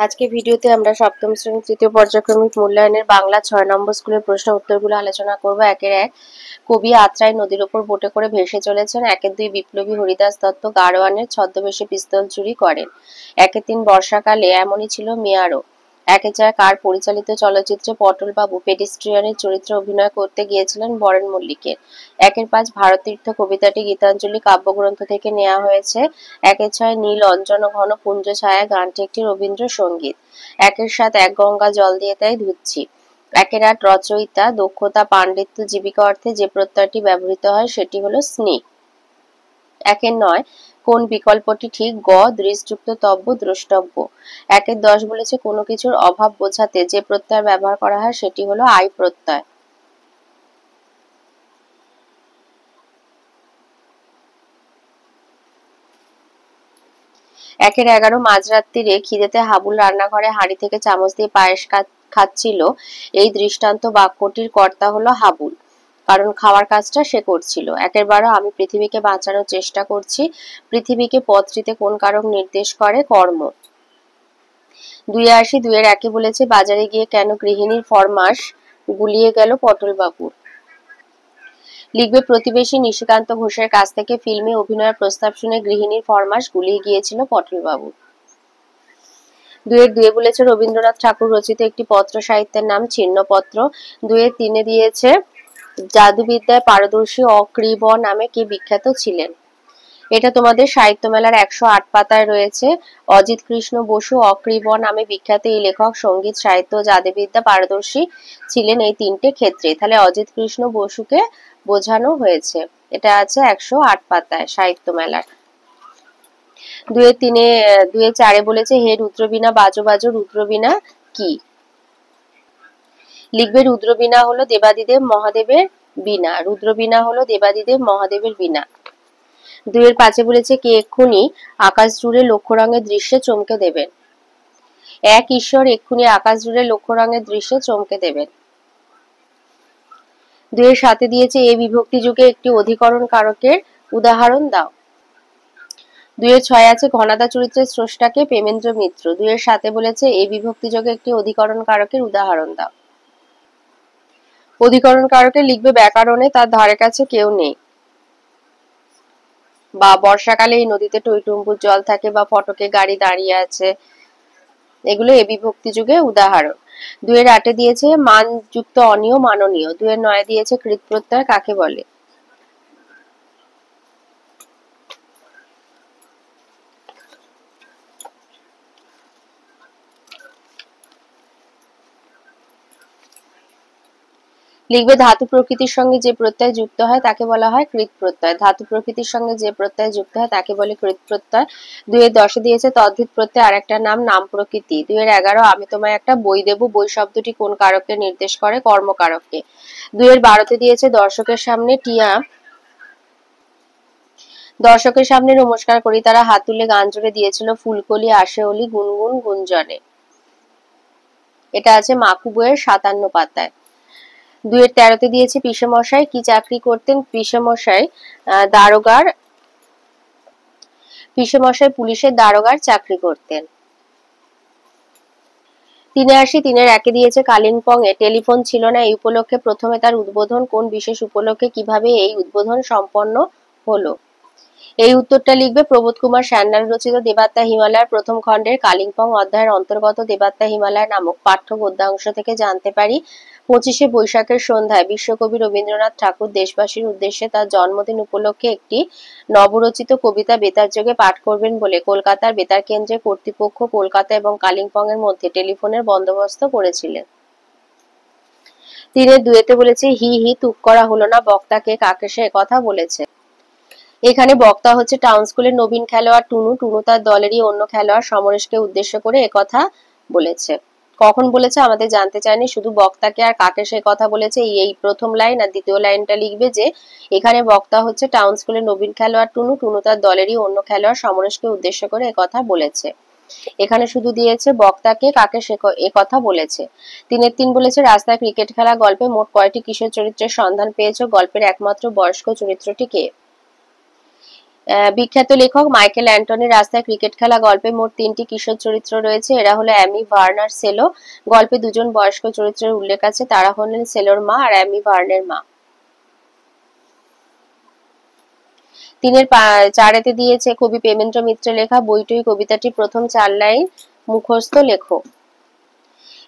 আজকে ভিডিওতে আমরা সপ্তম শ্রেণীর তৃতীয় পর্যায়ক্রমিক মূল্যায়নের বাংলা ৬ নম্বর স্কুলের প্রশ্ন উত্তরগুলো আলোচনা করব। একের এক, কবি আত্রাই নদীর ওপর বোটে করে ভেসে চলেছেন। একের দুই, বিপ্লবী হরিদাস দত্ত গাড়োয়ানের ছদ্মবেশে পিস্তল চুরি করেন। একের তিন, বর্ষাকালে এমনই ছিল মেয়ারও। একের চার, কার পরিচালিত চলচ্চিত্রে পটল বাবু পেডিস্ট্রিয়ানের চরিত্রে অভিনয় করতে গিয়েছিলেন বরেন মল্লিকের। একের পাঁচ, ভারতীর্থ কবিতাটি গীতাঞ্জলি কাব্যগ্রন্থ থেকে নেওয়া হয়েছে। একের ছয়, নীল অঞ্জন ঘন পুঞ্জ ছায়া গানটি একটি রবীন্দ্রসঙ্গীত। একের সাত, এক গঙ্গা জল দিয়ে তাই ধুচ্ছি। একের আট, রচয়িতা দক্ষতা পাণ্ডিত্য জীবিকা অর্থে যে প্রত্যয়টি ব্যবহৃত হয় সেটি হলো স্নিগ্ধ। একের নয়, কোন বিকল্পটি ঠিক? গ, দৃশযুক্ত তব্য দ্রষ্টব্য। একের 10 বলেছে কোনো কিছুর অভাব বোঝাতে যে প্রত্যয় ব্যবহার করা হয় সেটি হলো আই প্রত্যয়। একের 11, মাঝরাত্রিরে খিদেতে হাবুল রান্নাঘরে হাঁড়ি থেকে চামচ দিয়ে পায়েস খাচ্ছিল। এই দৃষ্টান্ত বাক্যটির কর্তা হলো হাবুল, কারণ খাওয়ার কাজটা সে করছিল। একের 12, আমি পৃথিবীকে বাঁচানোর চেষ্টা করছি। পৃথিবীকে পদটিতে কোন কারক নির্দেশ করে? কর্ম। 82, 2-এর 1 বলেছে বাজারে গিয়ে কেন গৃহিণীর ফরমাস গুলিয়ে গেল পটল বাবুর। লিখবে প্রতিবেশী নিশিকান্ত ঘোষের কাছ থেকে ফিল্মে অভিনয়ের প্রস্তাব শুনে গৃহিণীর ফরমাস গুলিয়ে গিয়েছিল পটলবাবু। 2-এর 2 বলেছে রবীন্দ্রনাথ ঠাকুর রচিত একটি পত্র সাহিত্যের নাম ছিন্নপত্র। 2-এর 3 দিয়েছে জাদুবিদ্যায় পারদর্শী অক্রিব নামে কে বিখ্যাত ছিলেন। এটা তোমাদের সাহিত্য মেলার 108 পাতায় রয়েছে। অজিত কৃষ্ণ বসু অক্রিব নামে বিখ্যাত এই লেখক সঙ্গীত সাহিত্য জাদুবিদ্যা পারদর্শী ছিলেন এই তিনটে ক্ষেত্রে। তাহলে অজিত কৃষ্ণ বসুকে বোঝানো হয়েছে। এটা আছে 108 পাতায় সাহিত্য মেলার। 2-এর 4-এ বলেছে হে রুদ্রবীণা বাজো বাজো রুদ্রবীণা কি? লিখবে রুদ্রবীণা হলো দেবাদিদেব মহাদেবের বীণা। রুদ্রবীণা হলো দেবাদিদেব মহাদেবের বীণা। 2-এর 5-এ বলেছে কে এক্ষুনি আকাশ জুড়ে লক্ষ্য রঙের দৃশ্যে চমকে দেবেন। এক ঈশ্বর এক্ষুনি আকাশ জুড়ে লক্ষ্য রঙের দৃশ্যে চমকে দেবেন। 2-এর 7-এ দিয়েছে এ বিভক্তি যুগে একটি অধিকরণ কারকের উদাহরণ দাও। 2-এর 6-এ আছে ঘনাদা চরিত্রের স্রষ্টাকে প্রেমেন্দ্র মিত্র। 2-এর 7-এ বলেছে এ বিভক্তি যোগে একটি অধিকরণ কারকের উদাহরণ দাও। অধিকরণ কারকে লিখবে ব্যাকরণে তার ধারে কাছে কেউ নেই, বা বর্ষাকালে এই নদীতে টইটুম্বুর জল থাকে, বা ফটকে গাড়ি দাঁড়িয়ে আছে। এগুলো এ বিভক্তি যুগে উদাহরণ। 2-এর 8-এ দিয়েছে মানযুক্ত অনিয় মাননীয়। 2-এর 9-এ দিয়েছে কৃত প্রত্যয় কাকে বলে। লিখবে ধাতু প্রকৃতির সঙ্গে যে প্রত্যয় যুক্ত হয় তাকে বলা হয় কৃত প্রত্যয়। ধাতু প্রকৃতির সঙ্গে যে প্রত্যয় যুক্ত হয় তাকে বলে কৃত প্রত্যয়। 2-এর 10-এ দিয়েছে তদ্ধিত প্রত্যয় আরেকটা নাম নাম প্রকৃতি। 2-এর 11, আমি তোমায় একটা বই দেব। বই শব্দটি কোন কারককে নির্দেশ করে? কর্মকারককে। 2-এর 12-তে দিয়েছে দর্শকের সামনে টিয়া দর্শকের সামনে নমস্কার করি তারা হাত তুলে গান জুড়ে দিয়েছিল ফুলকলি আসে অলি গুনগুন গুঞ্জনে। এটা আছে মাকু বইয়ের 57 পাতায়। 2-এর 13-তে দিয়েছে পিসেমশাই কি চাকরি করতেন? পিসেমশাই পুলিশের দারোগার চাকরি করতেন। 3-এ আসি। 3-এর 1-এ দিয়েছে কালিম্পং এ টেলিফোন ছিল না এই উপলক্ষে প্রথমে তার উদ্বোধন কোন বিশেষ উপলক্ষে কিভাবে এই উদ্বোধন সম্পন্ন হলো? এই উত্তরটা লিখবে প্রবোধ কুমার সান্যাল রচিত দেবাত্মা হিমালয়ের প্রথম খণ্ডের কালিম্পং অধ্যায়ের অন্তর্গত দেবাত্মা হিমালয় নামক পাঠ্য গদ্যাংশ থেকে জানতে পারি 25শে বৈশাখের সন্ধ্যায় বিশ্বকবি রবীন্দ্রনাথ ঠাকুর দেশবাসীর উদ্দেশ্যে তার জন্মদিন উপলক্ষে একটি নবরচিত কবিতা বেতার যোগে পাঠ করবেন বলে কলকাতার বেতার কেন্দ্রের কর্তৃপক্ষ কলকাতা এবং কালিম্পং এর মধ্যে টেলিফোনের বন্দোবস্ত করেছিলেন। 3-এর 2-তে বলেছে হি হি তুক করা হলো না বক্তাকে কাকে সে কথা বলেছে। এখানে বক্তা হচ্ছে টাউন স্কুলের নবীন খেলোয়াড় টুনু। টুনু তার দলেরই অন্য খেলোয়াড় সমরেশকে উদ্দেশ্য করে একথা বলেছে। কখন বলেছে আমাদের জানতে চায়নি, শুধু বক্তাকে আর কাকে সে কথা বলেছে এই প্রথম লাইন আর দ্বিতীয় লাইনটা লিখবে যে এখানে বক্তা হচ্ছে টাউন স্কুলের নবীন খেলোয়াড় টুনু। টুনু তার দলেরই অন্য খেলোয়াড় সমরেশকে উদ্দেশ্য করে একথা বলেছে। এখানে শুধু দিয়েছে বক্তাকে কাকে সে একথা বলেছে। 3-এর 3 বলেছে রাস্তায় ক্রিকেট খেলা গল্পে মোট কয়টি কিশোর চরিত্রের সন্ধান পেয়েছো? গল্পের একমাত্র বয়স্ক চরিত্রটি কে? বিখ্যাত লেখক মাইকেল অ্যান্টনির রাস্তায় ক্রিকেট খেলা গল্পে মোট 3টি কিশোর চরিত্র রয়েছে। এরা হলো অ্যামি, ভার্নার, সেলো। গল্পে 2জন বয়স্ক চরিত্রের উল্লেখ আছে, তারা হলেন সেলোর মা আর অ্যামি ভার্নের মা। 4-এতে দিয়েছে কবি প্রেমেন্দ্র মিত্রের লেখা বইটই কবিতাটি প্রথম 4 লাইন মুখস্থ লেখো।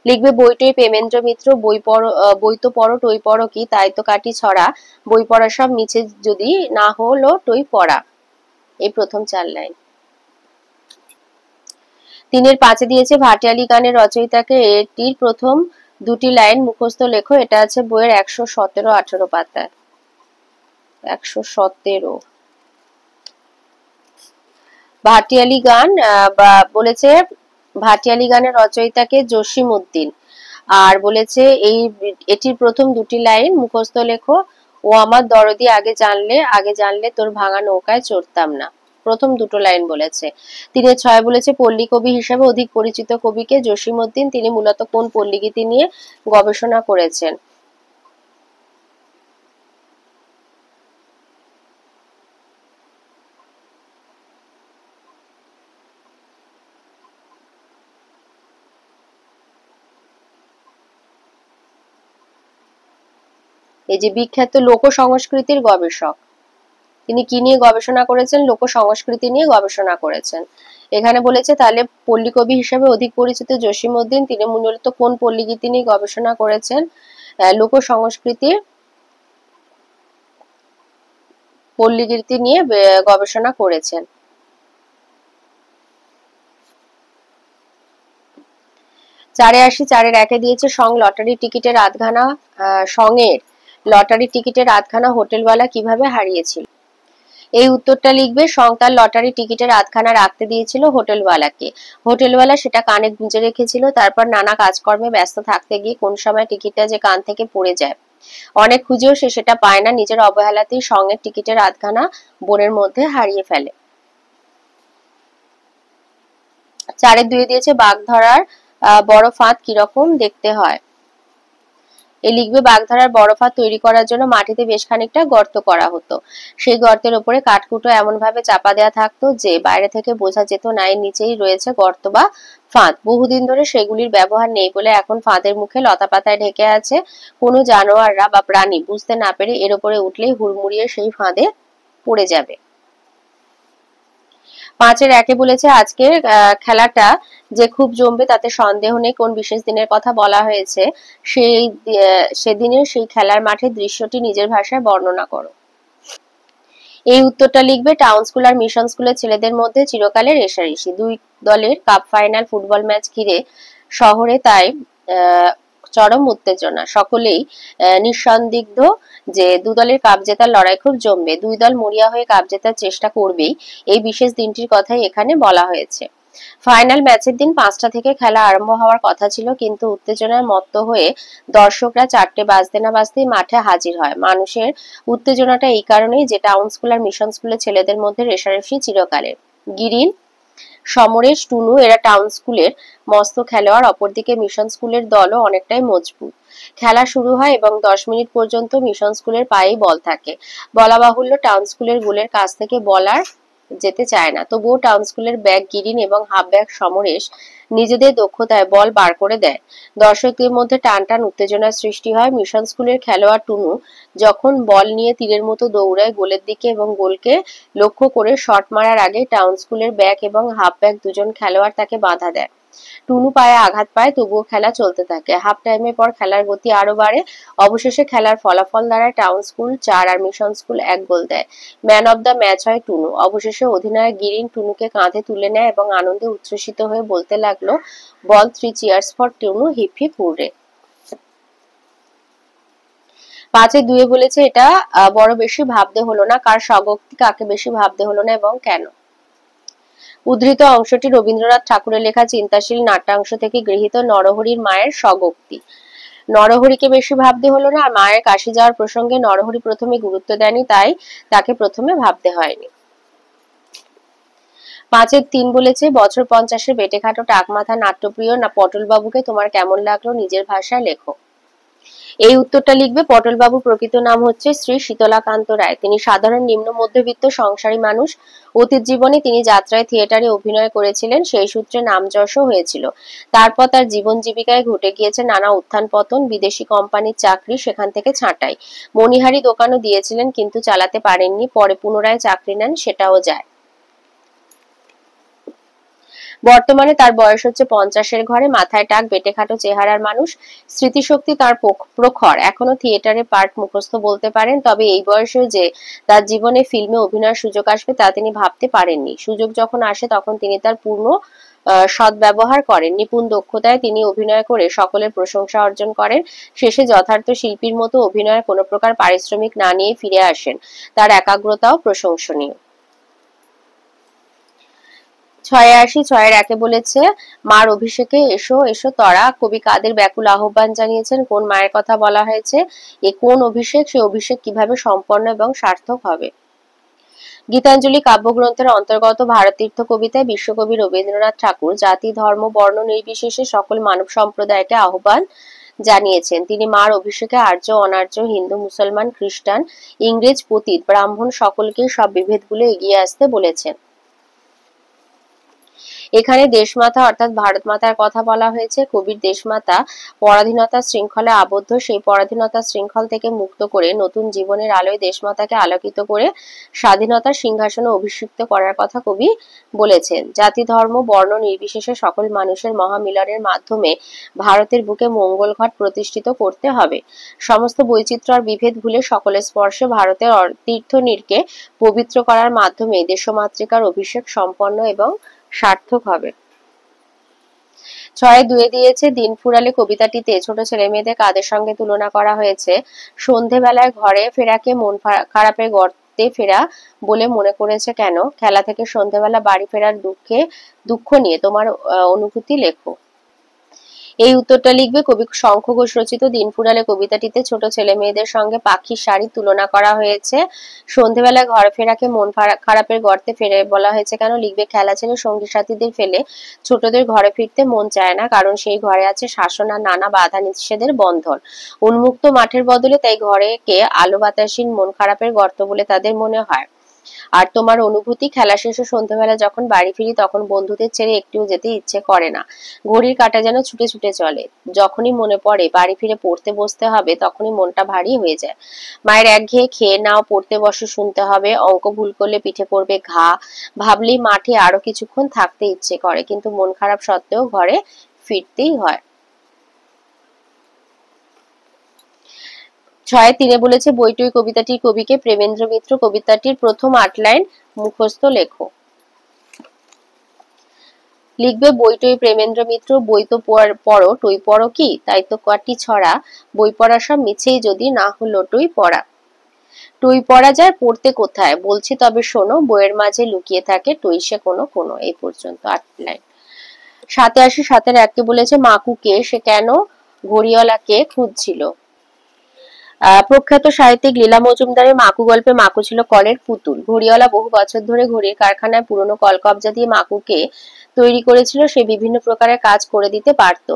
লিখবে বইটই প্রেমেন্দ্র মিত্র, বই তো পড়ো, টই পড়ো কি, তাই তো কাটি ছড়া, বই পড়া সব মিছে যদি না হলো টই পড়া। এই প্রথম 4 লাইন। 3-5 দিয়েছে ভাটিয়ালি গানের রচয়িতাকে, এটির প্রথম 2টি লাইন মুখস্থ লেখো। এটা আছে বইয়ের 117-18 পাতায়। 117। ভাটিয়ালি গান বলেছে ভাটিয়ালি গানের রচয়িতাকে জসিম উদ্দিন। আর বলেছে এটির প্রথম 2টি লাইন মুখস্থ লেখো। ও আমার দরদি আগে জানলে তোর ভাঙা নৌকায় চড়তাম না। প্রথম 2টো লাইন বলেছে। 3-6 বলেছে পল্লী কবি হিসেবে অধিক পরিচিত কবিকে জসিম উদ্দিন, তিনি মূলত কোন পল্লীগীতি নিয়ে গবেষণা করেছেন? এই যে বিখ্যাত লোক সংস্কৃতির গবেষক, তিনি কি নিয়ে গবেষণা করেছেন? লোক সংস্কৃতি নিয়ে গবেষণা করেছেন। এখানে বলেছে তাহলে পল্লী কবি হিসেবে অধিক পরিচিত জসিম উদ্দিন, তিনি মূলত কোন পল্লীগীতি নিয়ে গবেষণা করেছেন? লোক সংস্কৃতির পল্লীগীতি নিয়ে গবেষণা করেছেন। 4-1 দিয়েছে সং লটারি টিকিটের আধখানা, সঙের লটারি টিকিটের আধখানা হোটেলওয়ালা কিভাবে হারিয়েছিল? এই উত্তরটা লিখবে সং তার লটারি টিকিটের আধখানা রাখতে দিয়েছিল হোটেলওয়ালাকে। হোটেলওয়ালা সেটা কানে গুঁজে রেখেছিল, তারপর নানা কাজকর্মে ব্যস্ত থাকতে গিয়ে কোন সময় টিকিটটা যে কান থেকে পড়ে যায়। অনেক খুঁজেও সে সেটা পায় না, নিজের অবহেলাতেই সঙ্গের টিকিটের আধখানা বনের মধ্যে হারিয়ে ফেলে। 4-2 দিয়েছে বাগধারার বড় ফাঁদ কিরকম দেখতে হয়? লিখবে বাগধারার বড় ফাঁদ তৈরি করার জন্য মাটিতে বেশ খানিকটা গর্ত করা হতো। সেই গর্তের উপরে কাঠকুটো এমন ভাবে চাপা দেওয়া থাকতো যে বাইরে থেকে বোঝা যেত না এর নিচেই রয়েছে গর্ত বা ফাঁদ। বহুদিন ধরে সেগুলির ব্যবহার নেই বলে এখন ফাঁদের মুখে লতাপাতায় ঢেকে আছে। কোনো জানোয়াররা বা প্রাণী বুঝতে না পেরে এর উপরে উঠলেই হুড়মুড়িয়ে সেই ফাঁদে পড়ে যাবে। 5-1 বলেছে আজকের খেলাটা যে খুব জমবে তাতে সন্দেহ নেই, কোন বিশেষ দিনের কথা বলা হয়েছে? সেদিনের সেই খেলার মাঠের দৃশ্যটি নিজের ভাষায় বর্ণনা করো। এই উত্তরটা লিখবে টাউন স্কুল আর মিশন স্কুলের ছেলেদের মধ্যে চিরকালের রেষারেষি। 2 দলের কাপ ফাইনাল ফুটবল ম্যাচ ঘিরে শহরে তাই চরম উত্তেজনা। সকলেই নিঃসন্দিগ্ধ যে 2 দলের কাপ জেতার লড়াই খুব জমবে। 2 দল মরিয়া হয়ে কাপ জেতার চেষ্টা করবেই। এই বিশেষ দিনটির কথাই এখানে বলা হয়েছে। ফাইনাল ম্যাচের দিন 5টা থেকে খেলা আরম্ভ হওয়ার কথা ছিল, কিন্তু উত্তেজনায় মত্ত হয়ে দর্শকরা 4টে বাজতে না বাজতেই মাঠে হাজির হয়। মানুষের উত্তেজনাটা এই কারণেই যে টাউন স্কুল আর মিশন স্কুলের ছেলেদের মধ্যে রেষারেষি চিরকালের। গিরিন, সমরেশ, টুনু এরা টাউন স্কুলের মস্ত খেলোয়াড়, অপরদিকে মিশন স্কুলের দলও অনেকটাই মজবুত। খেলা শুরু হয় এবং 10 মিনিট পর্যন্ত মিশন স্কুলের পায়েই বল থাকে। বলা বাহুল্য টাউন স্কুলের গোলের কাছ থেকে বল আর যেতে চায় না, তবুও টাউন স্কুলের ব্যাক গিরিন এবং হাফ ব্যাক সমরেশ নিজেদের দক্ষতায় বল বার করে দেয়। দর্শকদের মধ্যে টান টান উত্তেজনার সৃষ্টি হয়। মিশন স্কুলের খেলোয়াড় টুনু যখন বল নিয়ে তীরের মতো দৌড়ায় গোলের দিকে এবং গোলকে লক্ষ্য করে শট মারার আগে টাউন স্কুলের ব্যাক এবং হাফ ব্যাক 2জন খেলোয়াড় তাকে বাধা দেয়। টুনু পায়ে আঘাত পায়, তবুও খেলা চলতে থাকে। হাফ টাইমের পর খেলার গতি আরো বাড়ে। অবশেষে খেলার ফলাফল দাঁড়ায় টাউন স্কুল 4 আর মিশন স্কুল 1 গোল দেয়। ম্যান অব দ্য ম্যাচ হয় টুনু। অবশেষে অধিনায়ক গিরিন টুনুকে কাঁধে তুলে নেয় এবং আনন্দে উচ্ছ্বসিত হয়ে বলতে লাগলো, বল 3 cheers for Tunu, hip hip hurray. 5-2 বলেছে এটা বড় বেশি ভাবতে হলো না, কার স্বগোক্তি কাকে বেশি ভাবতে হলো না এবং কেন? উদ্ধৃত অংশটি রবীন্দ্রনাথ ঠাকুরের লেখা চিন্তাশীল নাট্যাংশ থেকে গৃহীত। নরহরির মায়ের স্বগোক্তি। নরহরিকে বেশি ভাবতে হলো না, আর মায়ের কাশি যাওয়ার প্রসঙ্গে নরহরি প্রথমে গুরুত্ব দেয়নি, তাই তাকে প্রথমে ভাবতে হয়নি। 5-3 বলেছে বছর 50-এর বেটেখাটো টাকমাথা নাট্যপ্রিয় না পটলবাবুকে তোমার কেমন লাগলো নিজের ভাষায় লেখো। এই উত্তরটা লিখবে। পটল বাবুর প্রকৃত নাম হচ্ছে শ্রী শীতলাকান্ত রায়। তিনি সাধারণ নিম্ন মধ্যবিত্ত সংসারী মানুষ। অতীত জীবনে তিনি যাত্রায় থিয়েটারে অভিনয় করেছিলেন, সেই সূত্রে নাম যশও হয়েছিল। তারপর তার জীবন জীবিকায় ঘটে গিয়েছে নানা উত্থান পতন, বিদেশি কোম্পানির চাকরি, সেখান থেকে ছাঁটাই। মণিহারি দোকানও দিয়েছিলেন কিন্তু চালাতে পারেননি, পরে পুনরায় চাকরি নেন, সেটাও যায়। বর্তমানে তার বয়স হচ্ছে 50-এর ঘরে, মাথায় টাক, বেঁটেখাটো চেহারার মানুষ। স্মৃতিশক্তি তার প্রখর, এখনো থিয়েটারে পার্ট মুখস্থ বলতে পারেন। তবে এই বয়সেও যে তার জীবনে ফিল্মে অভিনয়ের সুযোগ আসবে তা তিনি ভাবতে পারেননি। সুযোগ যখন আসে তখন তিনি তার পূর্ণ সদ্ব্যবহার করেন। নিপুণ দক্ষতায় তিনি অভিনয় করে সকলের প্রশংসা অর্জন করেন। শেষে যথার্থ শিল্পীর মতো অভিনয়ের কোনো প্রকার পারিশ্রমিক না নিয়ে ফিরে আসেন। তার একাগ্রতাও প্রশংসনীয়। 6-এ বলেছে, মার অভিষেকে এসো এসো তরা। কবি কাদের ব্যাকুল আহ্বান জানিয়েছেন? কোন মায়ের কথা বলা হয়েছে? এ কোন অভিষেক? সে অভিষেক কিভাবে সম্পন্ন এবং সার্থক হবে? গীতাঞ্জলি কাব্যগ্রন্থের অন্তর্গত ভারতীর্থ কবিতায় বিশ্বকবি রবীন্দ্রনাথ ঠাকুর জাতি ধর্ম বর্ণ নির্বিশেষে সকল মানব সম্প্রদায়কে আহ্বান জানিয়েছেন। তিনি মার অভিষেকে আর্য অনার্য, হিন্দু মুসলমান খ্রিস্টান ইংরেজ পতিত ব্রাহ্মণ সকলকেই সব বিভেদগুলো এগিয়ে আসতে বলেছেন। এখানে দেশমাতা অর্থাৎ ভারত মাতার কথা বলা হয়েছে। কবির দেশমাতা পরাধীনতার শৃঙ্খলে আবদ্ধ, সেই পরাধীনতার শৃঙ্খল থেকে মুক্ত করে নতুন জীবনের আলোয় দেশমাতাকে আলোকিত করে স্বাধীনতার সিংহাসনে অভিষিক্ত করার কথা কবি বলেছেন। জাতি ধর্ম বর্ণ নির্বিশেষে সকল মানুষের মহামিলনের মাধ্যমে ভারতের বুকে মঙ্গল ঘট প্রতিষ্ঠিত করতে হবে। সমস্ত বৈচিত্র্য আর বিভেদ ভুলে সকলের স্পর্শে ভারতের তীর্থনীরকে পবিত্র করার মাধ্যমে দেশমাতৃকার অভিষেক সম্পন্ন এবং সার্থক হবে। 6-এ দিয়েছে, দিন ফুরালে কবিতাটিতে ছোট ছেলে মেয়েদের কাদের সঙ্গে তুলনা করা হয়েছে? সন্ধেবেলায় ঘরে ফেরাকে মন খারাপের গর্তে ফেরা বলে মনে করেছে কেন? খেলা থেকে সন্ধেবেলা বাড়ি ফেরার দুঃখ নিয়ে তোমার অনুভূতি লেখো। এই উত্তরটা লিখবে। কবি শঙ্খ ঘোষ রচিত দিন ফুরালে কবিতাটিতে ছোট ছেলে মেয়েদের সঙ্গে পাখির শাড়ির তুলনা করা হয়েছে। সন্ধেবেলায় ঘর ফেরাকে মন খারাপের গর্তে ফেরে বলা হয়েছে কেন? লিখবে, খেলা ছেড়ে সঙ্গী সাথীদের ফেলে ছোটদের ঘরে ফিরতে মন চায় না, কারণ সেই ঘরে আছে শাসন আর নানা বাধা নিষেধের বন্ধন। উন্মুক্ত মাঠের বদলে তাই ঘরেকে আলো বাতাসহীন মন খারাপের গর্ত বলে তাদের মনে হয়। আর তোমার অনুভূতি? খেলা শেষে সন্ধ্যাবেলা যখন বাড়ি ফিরি তখন বন্ধুদের ছেড়ে একটুও যেতে ইচ্ছে করে না। ঘড়ির কাঁটা যেন ছুটে ছুটে চলে। যখনই মনে পড়ে বাড়ি ফিরে পড়তে বসতে হবে তখনই মনটা ভারী হয়ে যায়। মায়ের একঘেয়ে খেয়ে নাও, পড়তে বসো শুনতে হবে, অঙ্ক ভুল করলে পিঠে পড়বে ঘা, ভাবলেই মাঠে আরো কিছুক্ষণ থাকতে ইচ্ছে করে, কিন্তু মন খারাপ সত্ত্বেও ঘরে ফিরতেই হয়। 6-এ বলেছে, বইটই কবিতাটির কবিকে প্রেমেন্দ্র মিত্র। কবিতাটির প্রথম 8 লাইন মুখস্থ লেখো। লিখবে, বইটই প্রেমেন্দ্র মিত্র, বই তো পড়ো, টই পড়ো কি? তাই তো কাটি ছড়া, বই পড়া সব মিছেই যদি না হলো টই পড়া। টই পড়া যায়, পড়তে কোথায়? বলছি তবে শোনো, বইয়ের মাঝে লুকিয়ে থাকে টই সে কোনো কোনো। এই পর্যন্ত 8 লাইন। 7-এ বলেছে, মাকু কে? সে কেন ঘড়িওয়ালাকে খুঁজছিল? প্রখ্যাত সাহিত্যিক লীলা মজুমদারের মাকু গল্পে মাকু ছিল কলের পুতুল। ঘড়িওয়ালা বহু বছর ধরে ঘড়ির কারখানায় পুরনো কল কবজা দিয়ে মাকুকে তৈরি করেছিল। সে বিভিন্ন প্রকারের কাজ করে দিতে পারত।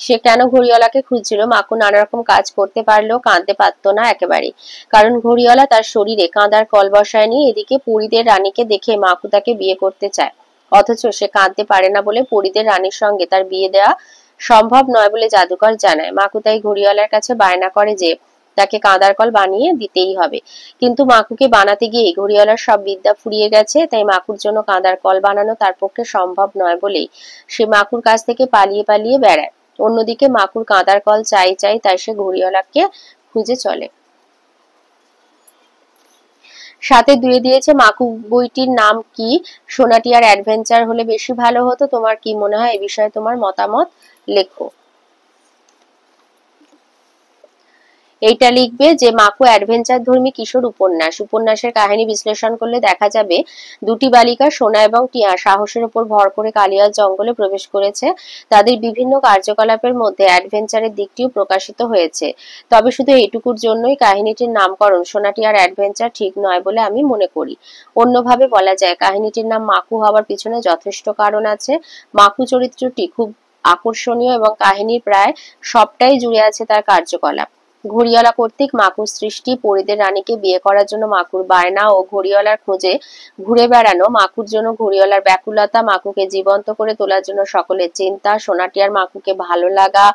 সে কেন ঘড়িওয়ালাকে খুঁজছিল? মাকু নানা রকম কাজ করতে পারলেও কাঁদতে পারত না একেবারেই, কারণ ঘড়িওয়ালা তার শরীরে কাঁদার কল বসায়নি। এদিকে পরীদের রানীকে দেখে মাকু তাকে বিয়ে করতে চায়, অথচ সে কাঁদতে পারে না বলে পরীদের রানীর সঙ্গে তার বিয়ে দেওয়া সম্ভব নয় বলে জাদুকর জানায়। মাকু তাই ঘড়িওয়ালার কাছে বায়না করে যে তাকে কাঁদার কল বানিয়ে দিতেই হবে। কিন্তু মাকুকে বানাতে গিয়ে ঘড়িওয়ালার সব বিদ্যা ফুরিয়ে গেছে, তাই মাকুর জন্য কাঁদার কল বানানো তার পক্ষে সম্ভব নয় বলেই সে মাকুর কাছ থেকে পালিয়ে পালিয়ে বেড়ায়। অন্যদিকে মাকুর কাঁদার কল চাই চাই, তাই সে ঘড়িওয়ালাকে খুঁজে চলে। 7-এ দিয়েছে, মাকু বইটির নাম কি? সোনাটিয়ার অ্যাডভেঞ্চার হলে বেশি ভালো হতো। তোমার কি মনে হয়? এ বিষয়ে তোমার মতামত লেখো। এইটা লিখবে যে মাকু অ্যাডভেঞ্চার ধর্মী কিশোর উপন্যাস। উপন্যাসের কাহিনী বিশ্লেষণ করলে দেখা যাবে দুটি বালিকা সোনা এবং টিয়া সাহসের উপর ভর করে কালিয়ার জঙ্গলে প্রবেশ করেছে। তাদের বিভিন্ন কার্যকলাপের মধ্যে অ্যাডভেঞ্চারের দিকটিও প্রকাশিত হয়েছে। তবে শুধু এইটুকুর জন্যই কাহিনীটির নামকরণ সোনাটিয়ার অ্যাডভেঞ্চার ঠিক নয় বলে আমি মনে করি। অন্যভাবে বলা যায়, কাহিনীটির নাম মাকু হওয়ার পিছনে যথেষ্ট কারণ আছে। মাকু চরিত্রটি খুব আকর্ষণীয় এবং কাহিনীর প্রায় সবটাই জুড়ে আছে তার কার্যকলাপ। ঘড়িওয়ালা কর্তৃক মাকুর সৃষ্টি, পরীদের রানীকে বিয়ে করার জন্য মাকুর বায়না ও ঘড়িওয়ালার খোঁজে ঘুরে বেড়ানো, মাকুর জন্য ঘড়িওয়ালার ব্যাকুলতা, মাকুকে জীবন্ত করে তোলার জন্য সকলের চিন্তা, সোনাটিয়ার মাকুকে ভালো লাগা,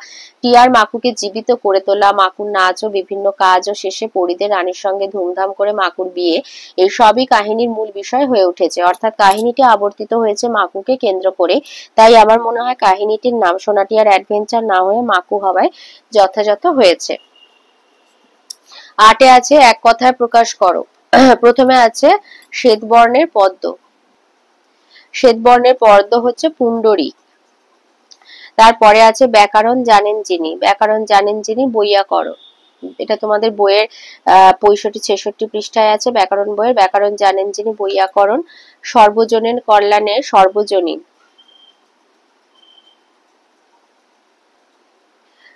টিয়ার মাকুকে জীবিত করে তোলা, মাকুর নাচ ও বিভিন্ন কাজ ও শেষে পরীদের রানীর সঙ্গে ধুমধাম করে মাকুর বিয়ে, এই সবই কাহিনীর মূল বিষয় হয়ে উঠেছে। অর্থাৎ কাহিনীটি আবর্তিত হয়েছে মাকুকে কেন্দ্র করে। তাই আমার মনে হয় কাহিনীটির নাম সোনাটিয়ার অ্যাডভেঞ্চার না হয়ে মাকু হওয়ায় যথাযথ হয়েছে। 8 আছে এক কথায় প্রকাশ করো। প্রথমে আছে শ্বেতবর্ণের পদ্ম। শ্বেতবর্ণের পদ্ম হচ্ছে পুণ্ডরী। তারপরে আছে ব্যাকরণ জানেন যিনি। ব্যাকরণ জানেন যিনি বৈয়াকরণ। এটা তোমাদের বইয়ের 65-66 পৃষ্ঠায় আছে ব্যাকরণ বইয়ের। ব্যাকরণ জানেন যিনি বৈয়াকরণ। সর্বজনীন কল্যাণে সর্বজনীন।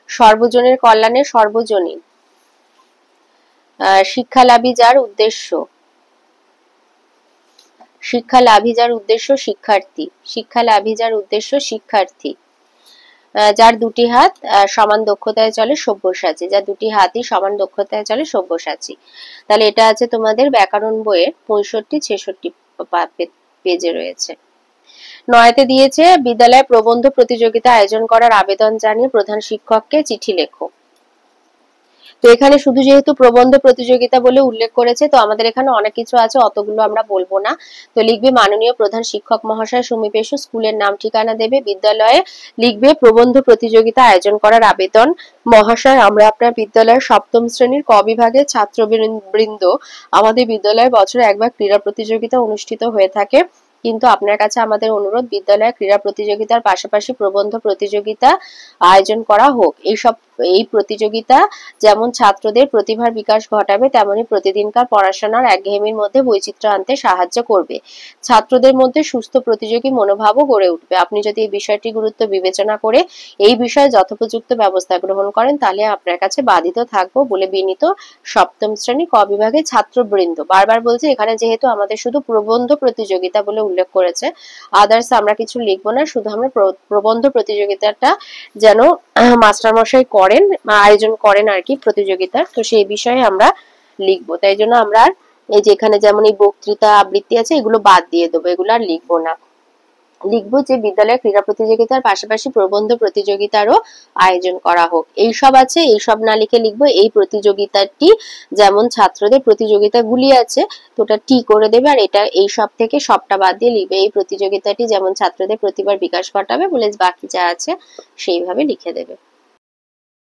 সর্বজনের কল্যাণে সর্বজনীন। শিক্ষালাভী যার উদ্দেশ্য। শিক্ষালাভী যার উদ্দেশ্য শিক্ষার্থী। শিক্ষালাভী যার উদ্দেশ্য শিক্ষার্থী। যার দুটি হাত সমান দক্ষতায় চলে সব্যসাচী। যার দুটি হাতই সমান দক্ষতায় চলে সব্যসাচী। তাহলে এটা আছে তোমাদের ব্যাকরণ বইয়ের 65-66 পেজে রয়েছে। 9 দিয়েছে বিদ্যালয়ে প্রবন্ধ প্রতিযোগিতা আয়োজন করার আবেদন জানিয়ে প্রধান শিক্ষককে চিঠি লেখো। তো এখানে শুধু যেহেতু প্রবন্ধ প্রতিযোগিতা বলে উল্লেখ করেছে, তো আমাদের এখানে অনেক কিছু আছে, অতগুলো আমরা বলবো না। তো লিখবে মাননীয় প্রধান শিক্ষক মহাশয় সমীপেশু, স্কুলের নাম ঠিকানা দেবে, বিদ্যালয়ে লিখবে প্রবন্ধ প্রতিযোগিতা আয়োজন করার আবেদন। মহাশয়, আমরা আপনার বিদ্যালয়ের 7ম শ্রেণীর ক বিভাগের ছাত্রবৃন্দ, আমাদের বিদ্যালয়ে বছরে একবার ক্রীড়া প্রতিযোগিতা অনুষ্ঠিত হয়ে থাকে, কিন্তু আপনার কাছে আমাদের অনুরোধ বিদ্যালয়ে ক্রীড়া প্রতিযোগিতার পাশাপাশি প্রবন্ধ প্রতিযোগিতা আয়োজন করা হোক। এই প্রতিযোগিতা যেমন ছাত্রদের প্রতিভার বিকাশ ঘটাবে, তেমনি প্রতিদিনকার পড়াশোনার একঘেয়েমির মধ্যে বৈচিত্র্য আনতে সাহায্য করবে। ছাত্রদের মধ্যে সুস্থ প্রতিযোগী মনোভাবও গড়ে উঠবে। আপনি যদি এই বিষয়টি গুরুত্ব বিবেচনা করে এই বিষয়ে যথোপযুক্ত ব্যবস্থা গ্রহণ করেন, তাহলে আপনার কাছে বাধিত থাকবো বলে বিনীত 7ম শ্রেণী ক বিভাগের ছাত্রবৃন্দ। বারবার বলছি, এখানে যেহেতু আমাদের শুধু প্রবন্ধ প্রতিযোগিতা বলে উল্লেখ করেছে, আদার্স আমরা কিছু লিখবো না, শুধু আমরা প্রবন্ধ প্রতিযোগিতাটা যেন মাস্টারমশাই করেন, আয়োজন করেন আর কি প্রতিযোগিতার, তো সেই বিষয়ে আমরা লিখবো। তাই জন্য আমরা এই যে এখানে যেমন এই বক্তৃতা আবৃত্তি আছে, এগুলো বাদ দিয়ে দেবো, এগুলো আর লিখবো না। লিখবো যে বিদ্যালয়ের ক্রীড়া প্রতিযোগিতার পাশাপাশি প্রবন্ধ প্রতিযোগিতারও আয়োজন করা হোক। এইসব আছে, এইসব না লিখে লিখবো এই প্রতিযোগিতাটি যেমন ছাত্রদের প্রতিযোগিতাগুলি আছে, তো ওটা টি করে দেবে, আর এটা এই সব থেকে সবটা বাদ দিয়ে লিখবে এই প্রতিযোগিতাটি যেমন ছাত্রদের প্রতিভার বিকাশ ঘটাবে বলে বাকি যা আছে সেইভাবে লিখে দেবে।